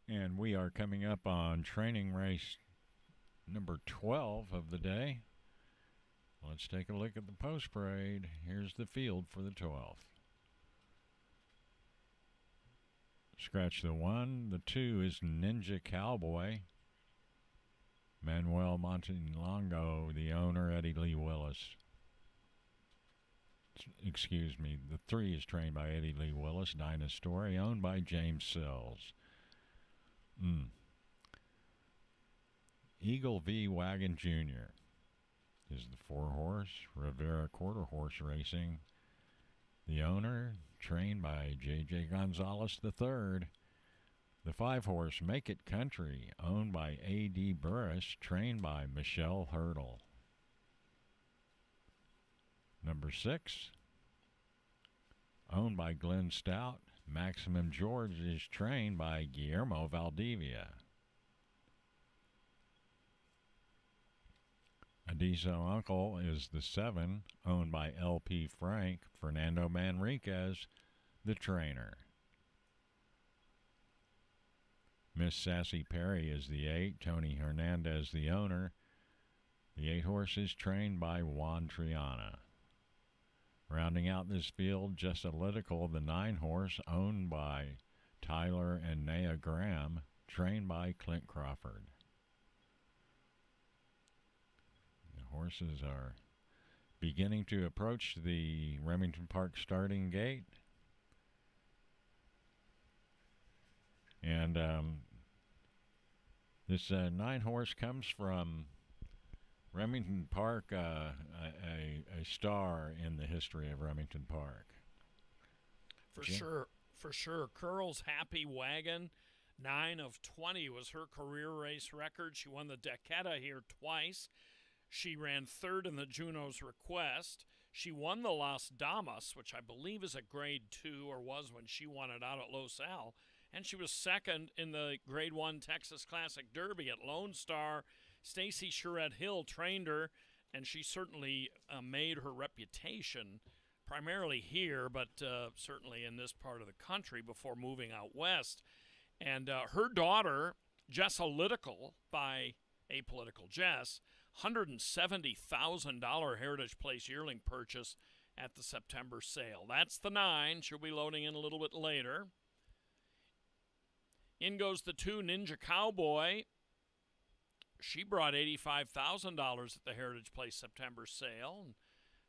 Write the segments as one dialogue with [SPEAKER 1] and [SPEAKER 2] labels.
[SPEAKER 1] And we are coming up on training race number 12 of the day. Let's take a look at the post parade. Here's the field for the 12th. Scratch the 1. The 2 is Ninja Cowboy. Manuel Montelongo, the owner, Eddie Lee Willis. Excuse me, the 3 is trained by Eddie Lee Willis, Dynastory, owned by James Sills. Eagle V Wagon Jr. is the 4-horse, Rivera Quarter Horse Racing. The owner, trained by J.J. Gonzalez III. The 5-horse, Make It Country, owned by A.D. Burris, trained by Michelle Hurdle. Number 6, owned by Glenn Stout, Maximum George is trained by Guillermo Valdivia. Adiso Uncle is the 7, owned by L.P. Frank, Fernando Manriquez, the trainer. Miss Sassy Perry is the 8, Tony Hernandez the owner. The 8-horse is trained by Juan Triana. Rounding out this field, Jessalitical, the 9-horse, owned by Tyler and Naya Graham, trained by Clint Crawford. The horses are beginning to approach the Remington Park starting gate. And this 9-horse comes from Remington Park, a star in the history of Remington Park.
[SPEAKER 2] For sure. Curl's Happy Wagon, 9 of 20 was her career race record. She won the Decada here twice. She ran 3rd in the Juno's Request. She won the Las Damas, which I believe is a grade 2, or was when she won it out at Los Al. And she was 2nd in the grade 1 Texas Classic Derby at Lone Star. Stacy Charette Hill trained her, and she certainly made her reputation primarily here, but certainly in this part of the country before moving out west. And her daughter, Jessalitical, by Apolitical Jess, $170,000 Heritage Place yearling purchase at the September sale. That's the 9. She'll be loading in a little bit later. In goes the 2, Ninja Cowboy. She brought $85,000 at the Heritage Place September sale. And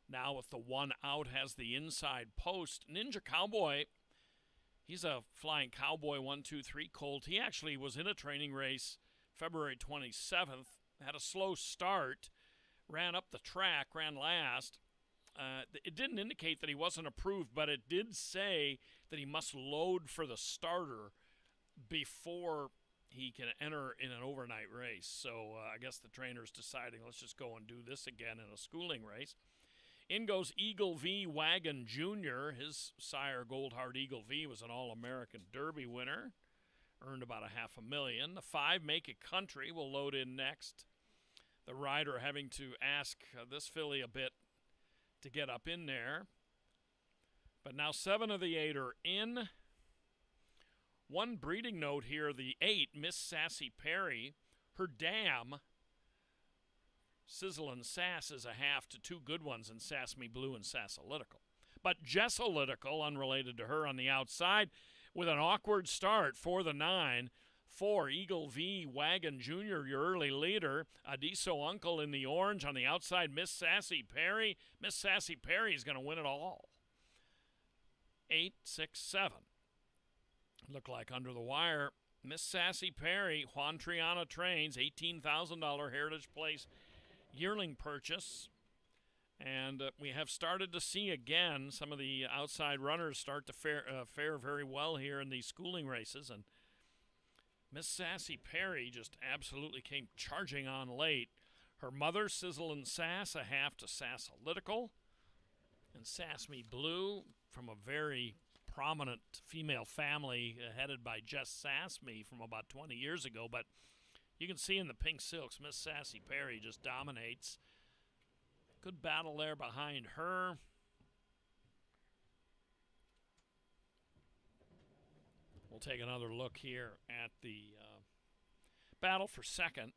[SPEAKER 2] now with the 1 out, has the inside post. Ninja Cowboy, he's a Flying Cowboy 1-2-3 colt. He actually was in a training race February 27th, had a slow start, ran up the track, ran last. It didn't indicate that he wasn't approved, but it did say that he must load for the starter before he can enter in an overnight race. So I guess the trainer's deciding, let's just go and do this again in a schooling race. In goes Eagle V Wagon Jr. His sire, Goldheart Eagle V, was an All-American Derby winner. Earned about $500,000. The 5, Make It Country, will load in next. The rider having to ask this filly a bit to get up in there. But now 7 of the 8 are in. One breeding note here, the 8, Miss Sassy Perry, her dam, Sizzle and Sass, is a half to 2 good ones in Sass Me Blue and Sassalitical. But Jessalitical, unrelated to her on the outside, with an awkward start for the 9. 4, Eagle V Wagon Jr., your early leader. Adiso Uncle in the orange. On the outside, Miss Sassy Perry. Miss Sassy Perry is going to win it all. 8, 6, 7. Look like under the wire. Miss Sassy Perry, Juan Triana trains, $18,000 Heritage Place yearling purchase. And we have started to see again some of the outside runners start to fare very well here in these schooling races. And Miss Sassy Perry just absolutely came charging on late. Her mother, Sizzle and Sass, a half to Sassalitical. And Sass Me Blue, from a very prominent female family headed by Jess Sassme from about 20 years ago. But you can see in the pink silks, Miss Sassy Perry just dominates. Good battle there behind her. We'll take another look here at the battle for second.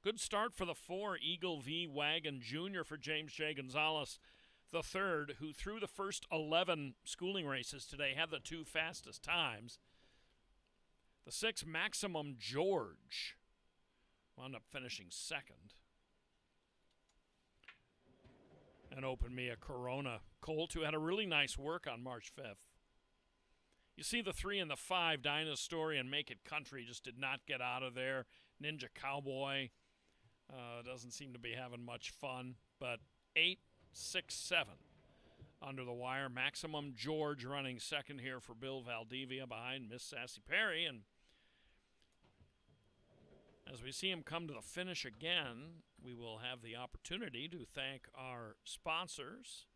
[SPEAKER 2] Good start for the 4, Eagle V Wagon Jr. for James J. Gonzalez the third, who through the first 11 schooling races today had the 2 fastest times. The 6, Maximum George, wound up finishing second. And Open Me a Corona Colt, who had a really nice work on March 5th. You see the 3 and the 5, Dinah's Story and Make It Country, just did not get out of there. Ninja Cowboy doesn't seem to be having much fun. But 8, 6, 7 under the wire. Maximum George running second here for Bill Valdivia behind Miss Sassy Perry. And as we see him come to the finish again, we will have the opportunity to thank our sponsors.